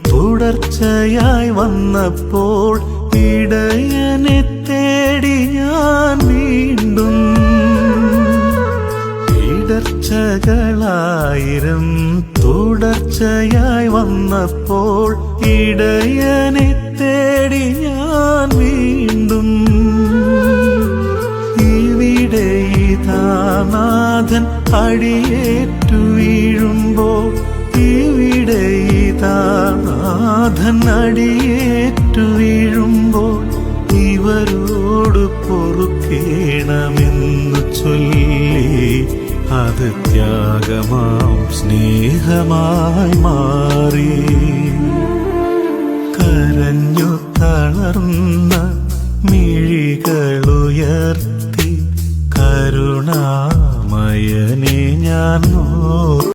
തുടർച്ചയായി വന്നപ്പോൾ ഇടയനെ തേടി ഞാൻ വീണ്ടും. ഇടർച്ചകളായിരം തുടർച്ചയായി വന്നപ്പോൾ ഇടയനെ തേടി ഞാൻ വീണ്ടും. ഇവിടെ ഇതാ നാഥൻ അടിയേറ്റു വീഴുമ്പോൾ, ഇവിടെ ഇതാ നാഥൻ അടിയേറ്റു വീഴുമ്പോൾ ഇവരോട് പൊറുക്കേണമെന്നു ചൊല്ലി അത് ത്യാഗമാം സ്നേഹമായി മാറി. കരഞ്ഞു തളർന്ന മിഴികളുയർത്തി കരുണാമയനെ ഞാൻ